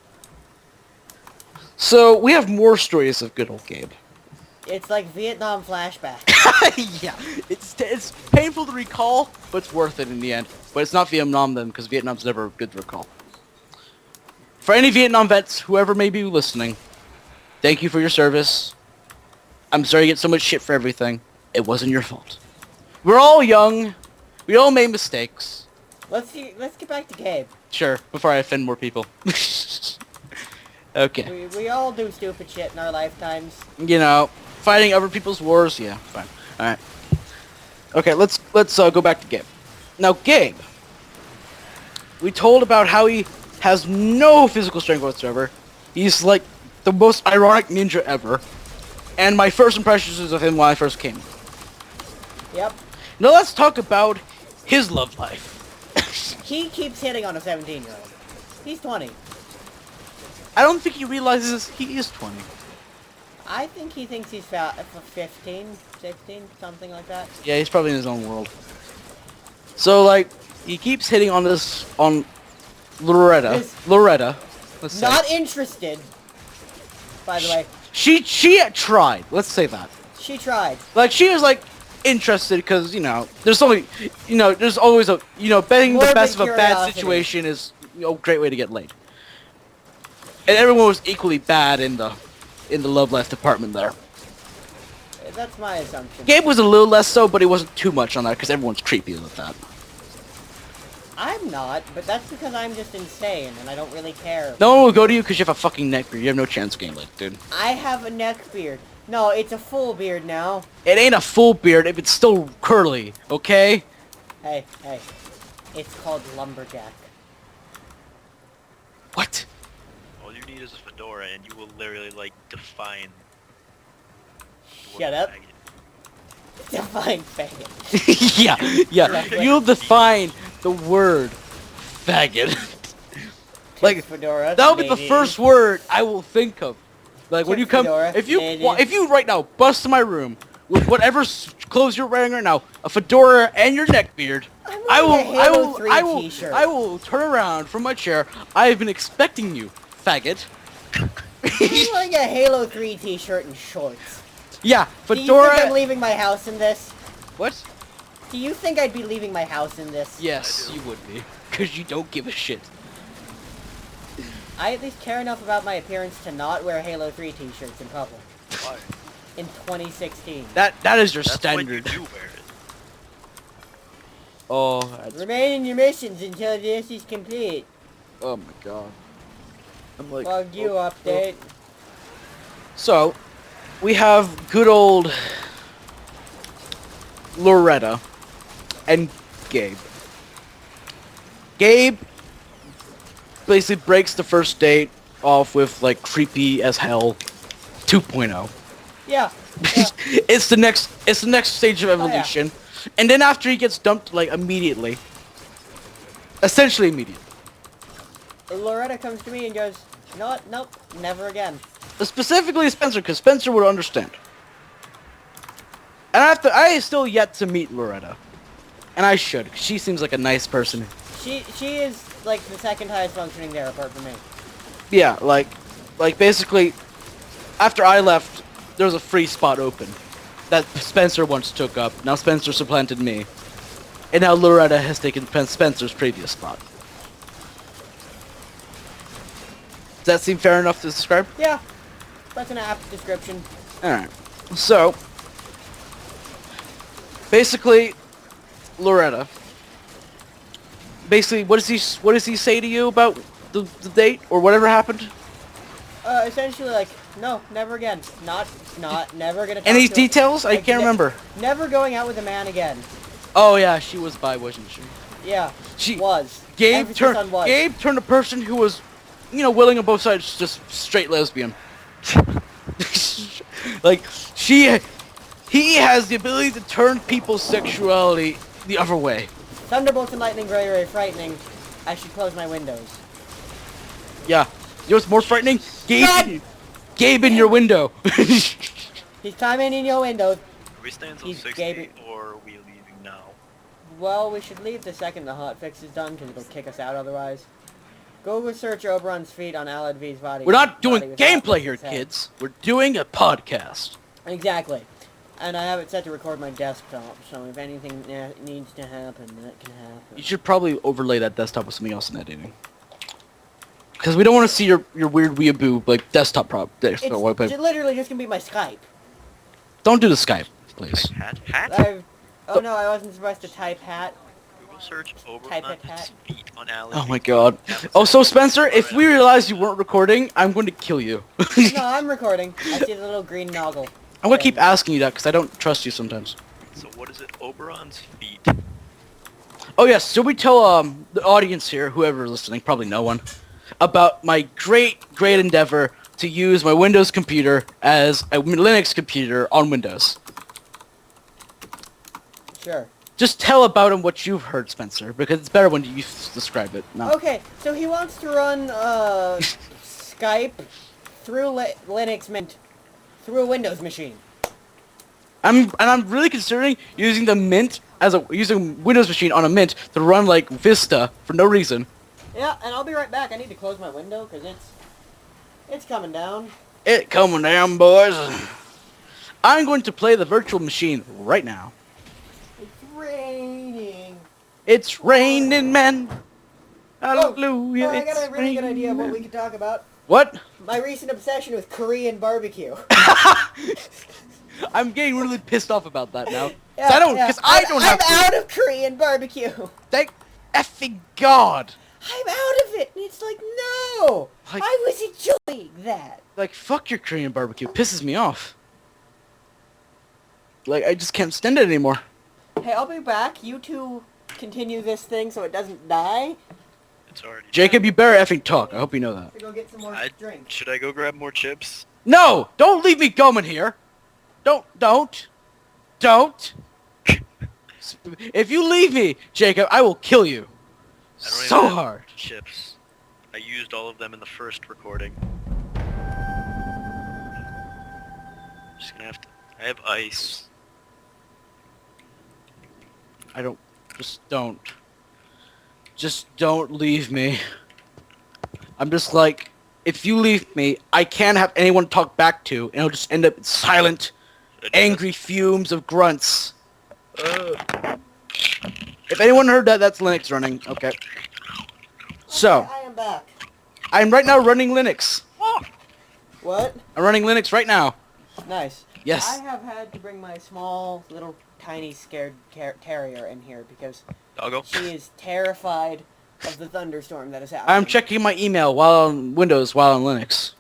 So, we have more stories of good old Gabe. It's like Vietnam flashback. Yeah, it's painful to recall, but it's worth it in the end. But it's not Vietnam then, because Vietnam's never good to recall. For any Vietnam vets, whoever may be listening, thank you for your service. I'm sorry you get so much shit for everything. It wasn't your fault. We're all young. We all made mistakes. Let's get back to Gabe. Sure, before I offend more people. Okay. We all do stupid shit in our lifetimes. You know, fighting other people's wars. Yeah, fine. All right. Okay, let's go back to Gabe. Now, Gabe, we told about how he has no physical strength whatsoever. He's like the most ironic ninja ever. And my first impressions of him when I first came. Yep. Now let's talk about his love life. He keeps hitting on a 17-year-old. He's 20. I don't think he realizes he is 20. I think he thinks he's 15, 16, something like that. Yeah, he's probably in his own world. So, like, he keeps hitting on Loretta. This- Loretta. Let's say. Not interested. By the way, She tried. Let's say that. she tried. Like, she was, like, interested because, there's always a, betting the Morbid best of a bad curiosity. situation is, a great way to get laid. And everyone was equally bad in the love life department there. That's my assumption. Gabe was a little less so, but he wasn't too much on that because everyone's creepy with that. I'm not, but that's because I'm just insane and I don't really care. No one will go to you because you have a fucking neck beard. You have no chance getting laid, dude. I have a neck beard. No, it's a full beard now. It ain't a full beard if it's still curly, okay? Hey. It's called lumberjack. What? All you need is a fedora, and you will literally like define. the Shut word up. faggot. Define faggot. yeah. Right. You'll define the word faggot. Like, Fedora. that'll be the Canadian. first word I will think of. Like, when Check you come, fedora, if you Canadian. right now bust to my room with whatever clothes you're wearing right now, a fedora and your neck beard, I'm I wearing will, a I Halo will, 3 I will, t-shirt. I will turn around from my chair. I have been expecting you, faggot. I'm wearing a Halo 3 t-shirt and shorts. Yeah, Do you think I'm fedora. leaving my house in this? What? Do you think I'd be leaving my house in this? Yes, I do. you would be, because you don't give a shit. I at least care enough about my appearance to not wear Halo 3 t-shirts in public. Why? In 2016. That is your That's standard. when you do wear it. Oh, that's, Remain in your missions until this is complete. oh my god. I'm like, Bug you oh, update. So, we have good old Loretta and Gabe. Gabe basically breaks the first date off with like creepy as hell 2.0. Yeah. yeah. It's the next stage of yeah. evolution. And then after he gets dumped like immediately. Essentially immediately. Loretta comes to me and goes, you know what? Nope. Never again. Specifically Spencer, because Spencer would understand. And I still yet to meet Loretta. And I should, 'cause she seems like a nice person. She is like the second highest functioning there apart from me. Yeah, like basically, after I left, there was a free spot open that Spencer once took up. Now Spencer supplanted me. And now Loretta has taken Spencer's previous spot. Does that seem fair enough to describe? Yeah, that's an apt description. Alright. So, basically, Loretta. Basically, what does he say to you about the date or whatever happened? Essentially, like, no, never again. Never gonna talk Any to details? I can't remember. Never going out with a man again. Oh yeah, she was bi, wasn't she? Yeah, She was. Gabe Emphasis on was. turned a person who was, willing on both sides, just straight lesbian. Like he has the ability to turn people's sexuality the other way. Thunderbolts and lightning, very, very frightening. I should close my windows. Yeah. You know what's more frightening? God! Gabe in your window. He's climbing in your window. Are we staying until He's 60, Gabe. or are we leaving now? Well, we should leave the second the hotfix is done, because it'll kick us out otherwise. Google search Oberon's feet on Alad V's body. We're not doing body with gameplay hotfix here, head. kids. We're doing a podcast. Exactly. And I have it set to record my desktop, so if anything needs to happen, that can happen. You should probably overlay that desktop with something else in editing. Because we don't want to see your weird weeaboo, like, desktop prop. It's literally just gonna be my Skype. Don't do the Skype, please. Hat? Oh no, I wasn't supposed to type hat. Google search Type it, hat. Oberon's feet on Alad. Oh my god. Oh, so Spencer, if we realize you weren't recording, I'm going to kill you. No, I'm recording. I see the little green noggle. I'm going to keep asking you that because I don't trust you sometimes. So what is it? Oberon's feet. Oh yes, should we tell the audience here, whoever is listening, probably no one, about my great endeavor to use my Windows computer as a Linux computer on Windows? Sure. Just tell about him what you've heard, Spencer, because it's better when you describe it. No. Okay, so he wants to run Skype through Linux Mint through a Windows machine. I'm really considering using the Mint using Windows machine on a Mint to run like Vista for no reason. Yeah, and I'll be right back. I need to close my window because it's coming down. It coming down, boys. I'm going to play the virtual machine right now. It's raining. It's raining men. Hallelujah. Oh, I got a it's really good idea of what we raining. could talk about. What? My recent obsession with Korean barbecue. I'm getting really pissed off about that now. Yeah, I don't have to. I'm out of Korean barbecue. Thank effing God. I'm out of it. And it's like, no. Like- I was enjoying that. Like, fuck your Korean barbecue. It pisses me off. Like, I just can't stand it anymore. Hey, I'll be back. You two continue this thing so it doesn't die. It's already. Jacob, you better effing talk. I hope you know that. To go get some more drink. Should I go grab more chips? No! Don't leave me going here! Don't! If you leave me, Jacob, I will kill you. I don't So even have hard. Chips. I used all of them in the first recording. Just gonna have to. I have ice. Just don't leave me. I'm just like, if you leave me, I can't have anyone to talk back to, and it'll just end up in silent, angry fumes of grunts. If anyone heard that, that's Linux running. Okay. So, Okay, I am back. I'm right now running Linux. What? I'm running Linux right now. Nice. Yes. I have had to bring my small, little, tiny, scared terrier in here because Doggo. she is terrified of the thunderstorm that is happening. I'm checking my email while on Windows, while on Linux.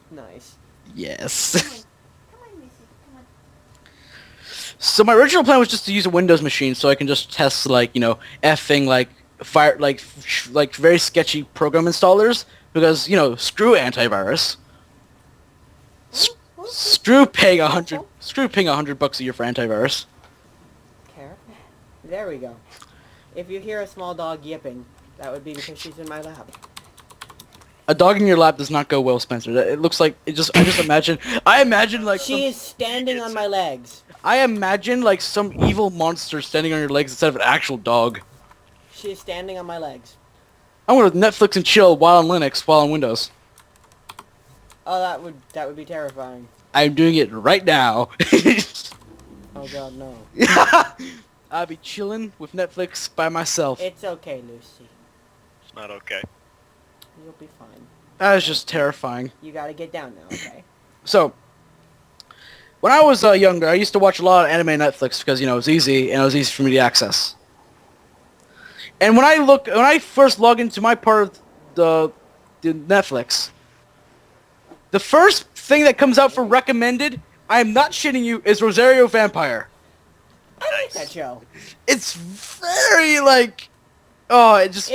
Nice. Yes. So my original plan was just to use a Windows machine so I can just test, like, effing, like, like very sketchy program installers, because, screw antivirus. Screw paying $100 a year for antivirus. There we go. If you hear a small dog yipping, that would be because she's in my lap. A dog in your lap does not go well, Spencer. It looks like I just imagine like She is standing on my legs. I imagine like some evil monster standing on your legs instead of an actual dog. She is standing on my legs. I'm gonna Netflix and chill while on Linux, while on Windows. Oh, that would be terrifying. I'm doing it right now. Oh god, no. I'll be chilling with Netflix by myself. It's okay, Lucy. It's not okay. You'll be fine. That was just terrifying. You gotta get down now, okay? So, when I was younger, I used to watch a lot of anime on Netflix because, it was easy, and it was easy for me to access. And when I first log into my part of the Netflix, the first thing that comes out for recommended, I am not shitting you, is Rosario Vampire. I like that show. It's very, It's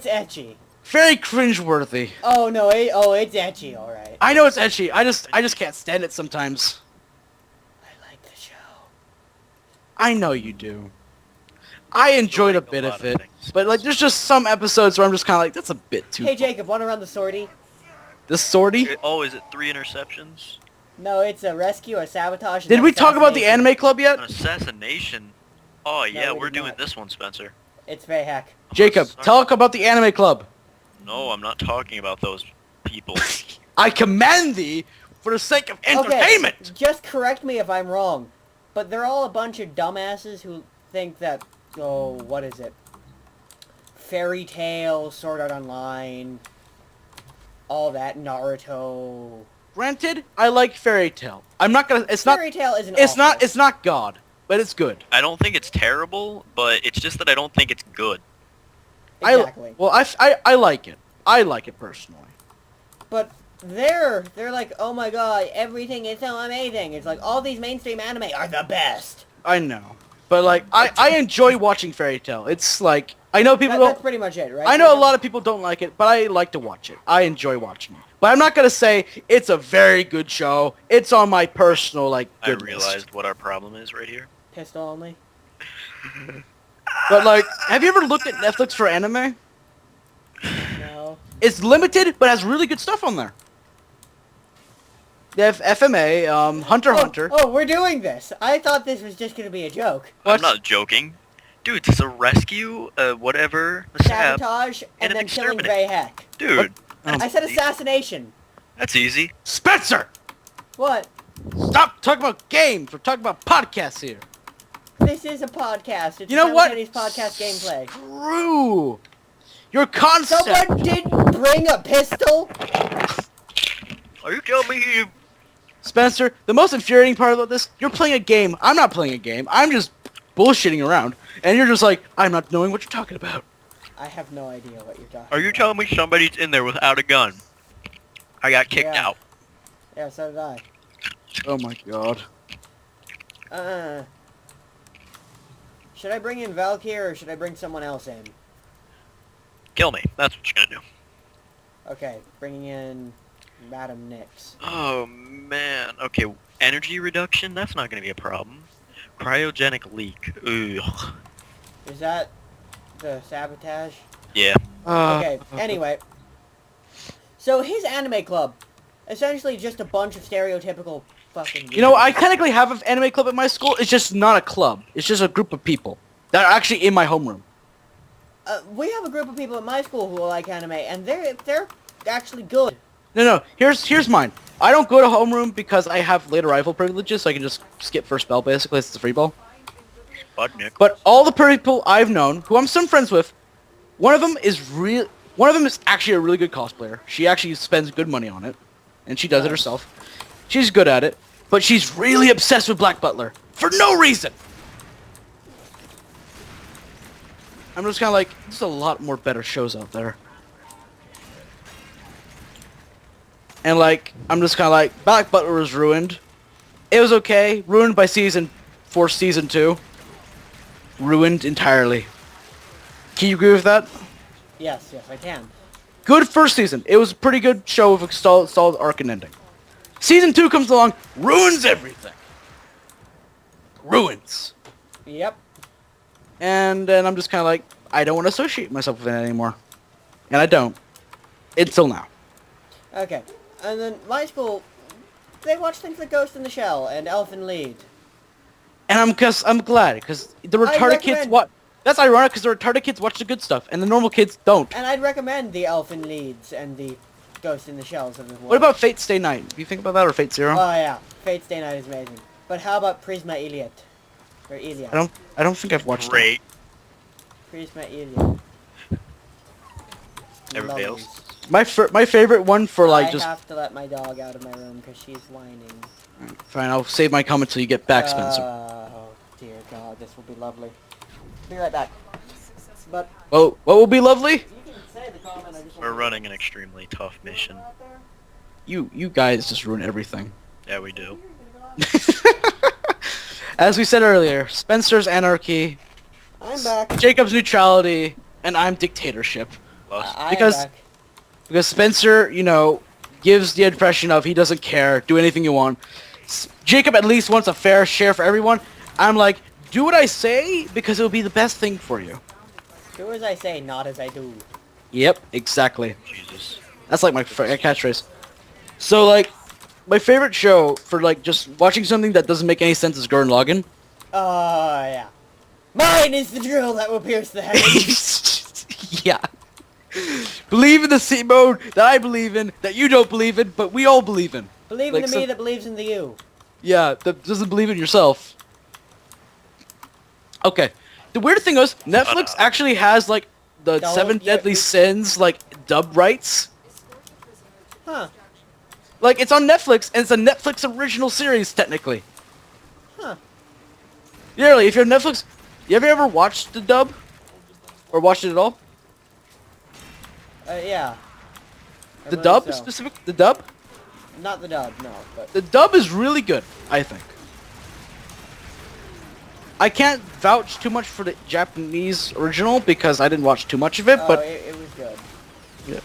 etchy. very cringeworthy. Oh no, it's etchy, alright. I know it's etchy. I just can't stand it sometimes. I like the show. I know you do. I enjoyed a like a bit lot of of it, things. but there's just some episodes where I'm just kind of like, that's a bit too. Hey Jacob, wanna run the sortie? The sortie? Oh, is it 3 interceptions? No, it's a rescue, a sabotage, and Did an we talk about the assassination. anime club yet? An assassination? Oh yeah, we we're did doing not. this one, Spencer. It's very heck. I'm Jacob, sorry. talk about the anime club. No, I'm not talking about those people. I commend thee for the sake of entertainment. Okay, just correct me if I'm wrong, but they're all a bunch of dumbasses who think that, what is it? Fairy Tail, Sword Art Online, all that, Naruto. Granted, I like Fairy Tail. I'm not gonna. Fairy Tail isn't It's not. awful. It's not God, but it's good. I don't think it's terrible, but it's just that I don't think it's good. Exactly. I like it. I like it personally. But they're like, oh my god, everything is so amazing. It's like, all these mainstream anime are the best. I know, but I enjoy watching Fairy Tail. It's like I know people That's don't. pretty much it, right? I know a Jacob? lot of people don't like it, but I like to watch it. I enjoy watching it. But I'm not gonna say it's a very good show. It's on my personal I good list. realized what our problem is right here. Pistol only. But have you ever looked at Netflix for anime? No. It's limited, but has really good stuff on there. They have FMA, Hunter x Hunter. Oh, we're doing this. I thought this was just gonna be a joke. What? I'm not joking. Dude, it's a rescue, whatever, a sab, Sabotage and and an then killing exterminate. Grey Heck. Dude, Um, I said assassination. that's easy. Spencer! What? Stop talking about games. We're talking about podcasts here. This is a podcast. It's You know what? Chinese podcast gameplay. Screw your concept. Someone didn't bring a pistol? Are you telling me you... Spencer, the most infuriating part about this, you're playing a game. I'm not playing a game. I'm just bullshitting around. And you're just like, I'm not knowing what you're talking about. I have no idea what you're talking about. Are you telling me somebody's in there without a gun? I got kicked Yeah. out. Yeah, so did I. Oh my god. Should I bring in Valkyr or should I bring someone else in? Kill me. That's what you're gonna do. Okay, bringing in Madam Nix. Oh, man. Okay, energy reduction? That's not gonna be a problem. Cryogenic leak. Ugh. Is that the sabotage? Yeah. Okay, anyway. So his anime club, essentially just a bunch of stereotypical fucking... You know, I technically have an anime club at my school. It's just not a club. It's just a group of people that are actually in my homeroom. We have a group of people at my school who like anime, and they're actually good. No. Here's mine. I don't go to homeroom because I have late arrival privileges, so I can just skip first bell. Basically, it's the free bell. Budnick. But all the people I've known, who I'm some friends with, one of them is actually a really good cosplayer. She actually spends good money on it, and she does it herself. She's good at it, but she's really obsessed with Black Butler for no reason. I'm just kind of like, there's a lot more better shows out there. And I'm just kind of like, Black Butler was ruined. It was okay. Ruined by season 2. Ruined entirely. Can you agree with that? Yes, I can. Good first season. It was a pretty good show with a solid arc and ending. Season 2 comes along, ruins everything. Ruins. Yep. And then I'm just kind of like, I don't want to associate myself with it anymore. And I don't. Until now. Okay. And then my school, they watch things like Ghost in the Shell and Elfin Lied. And I'm glad, because the retarded kids recommend- That's ironic, because the retarded kids watch the good stuff, and the normal kids don't. And I'd recommend the Elfin Lieds and the Ghost in the Shells of the world. What about Fate Stay Night? Do you think about that or Fate Zero? Oh yeah, Fate Stay Night is amazing. But how about Prisma Iliad? Or Iliad? I don't think I've watched Great. Prisma Iliad. Everybody Lovely. else? that. My favorite one for like I have to let my dog out of my room because she's whining. Fine, I'll save my comment till you get back, Spencer. Oh dear God, this will be lovely. Be right back. But Oh, what will be lovely? you can say the comment. I just We're running an extremely tough mission. You guys just ruin everything. Yeah, we do. As we said earlier, Spencer's Anarchy, I'm back. Jacob's Neutrality, and I'm Dictatorship. Plus, I'm Because- back. Because Spencer, you know, gives the impression of he doesn't care, do anything you want. Jacob at least wants a fair share for everyone. I'm like, do what I say because it'll be the best thing for you. Do as I say, not as I do. Yep, exactly. Jesus. That's like my catchphrase. So like, my favorite show for like just watching something that doesn't make any sense is Gurren Lagann. Yeah. Mine is the drill that will pierce the heavens. Yeah. Believe in the C mode that I believe in, that you don't believe in, but we all believe in. Believe Like in the me some- that believes in the you. Yeah, that doesn't believe in yourself. Okay. The weird thing is, Netflix actually has like the Don't- 7 yeah, Deadly we- Sins like dub rights. Huh. Like it's on Netflix and it's a Netflix original series technically. Huh. Literally, if you're Netflix, you ever watched the dub or watched it at all? Yeah. I The believe dub so. specific? The dub? Not the dub, no, but... The dub is really good, I think. I can't vouch too much for the Japanese original because I didn't watch too much of it, Oh, but it was good.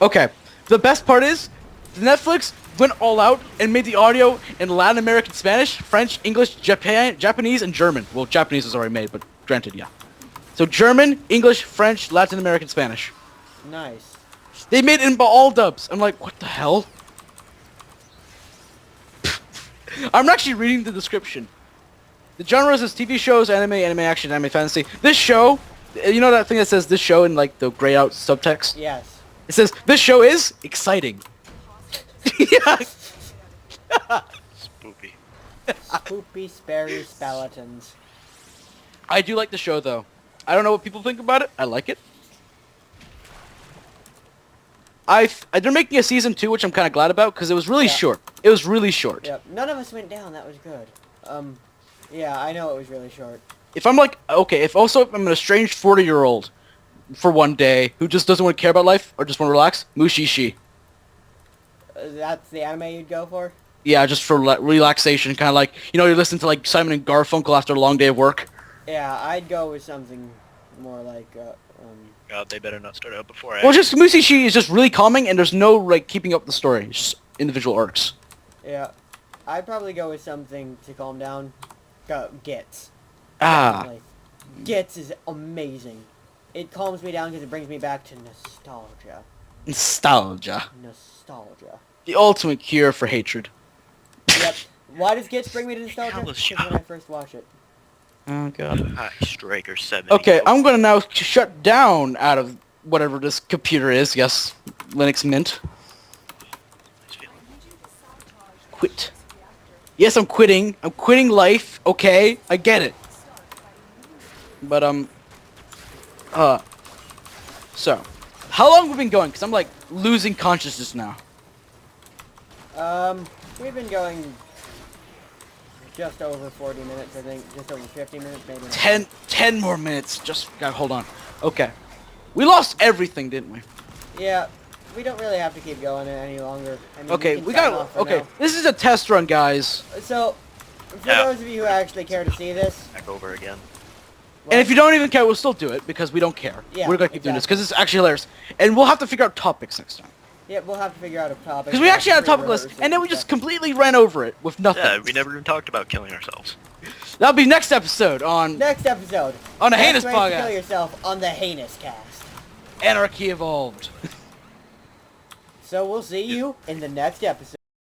okay. The best part is, Netflix went all out and made the audio in Latin American Spanish, French, English, Japanese, and German. Well, Japanese is already made, but granted, yeah. So German, English, French, Latin American Spanish. Nice. They made it in all dubs. I'm like, what the hell? I'm actually reading the description. The genres is TV shows, anime, anime action, anime fantasy. This show, you know that thing that says this show in like the grayed out subtext? Yes. It says this show is exciting. Yeah. Spoopy. Spoopy, sparry, skeletons. I do like the show though. I don't know what people think about it. I like it. They're making a season 2, which I'm kind of glad about because it was really Yeah. short. It was really short. Yep. None of us went down. That was good. Yeah, I know it was really short. If I'm like, okay, if I'm an estranged 40-year-old for one day who just doesn't want to care about life or just want to relax, Mushishi. That's the anime you'd go for? Yeah, just for relaxation, kind of like, you know, you listen to like Simon and Garfunkel after a long day of work. Yeah, I'd go with something more like, God, they better not start out before I... Well, just Mushishi is just really calming and there's no like keeping up the story. It's just individual arcs. yeah. I'd probably go with something to calm down. Gets. Ah, Definitely. Gets is amazing. It calms me down because it brings me back to nostalgia. nostalgia. Nostalgia. The ultimate cure for hatred. Yep. Why does Gets bring me to nostalgia? Callous Because when I first watch it. Oh god. High Striker 70. Okay, I'm gonna now shut down out of whatever this computer is. Yes, Linux Mint. Quit. Yes, I'm quitting. I'm quitting life. Okay, I get it. But so, how long have we been going? Cause I'm like losing consciousness now. We've been going just over 40 minutes, I think. Just over 50 minutes, maybe. not. 10 more minutes. Just gotta hold on. Okay, we lost everything, didn't we? Yeah, we don't really have to keep going any longer. I mean, Okay, can we sign got. off for Okay, now. this is a test run, guys. So, for Yeah. those of you who actually care to see this, Back over again. And if you don't even care, we'll still do it because we don't care. Yeah, We're gonna keep doing this because it's actually hilarious, and we'll have to figure out topics next time. yeah, we'll have to figure out a topic. Because we actually had a topic list, Pre-rehearse and then we and just stuff. completely ran over it with nothing. Yeah, we never even talked about killing ourselves. That'll be next episode on Next episode. On the Best Heinous ways to podcast. kill yourself on the Heinouscast. Anarchy Evolved. So we'll see you in the next episode.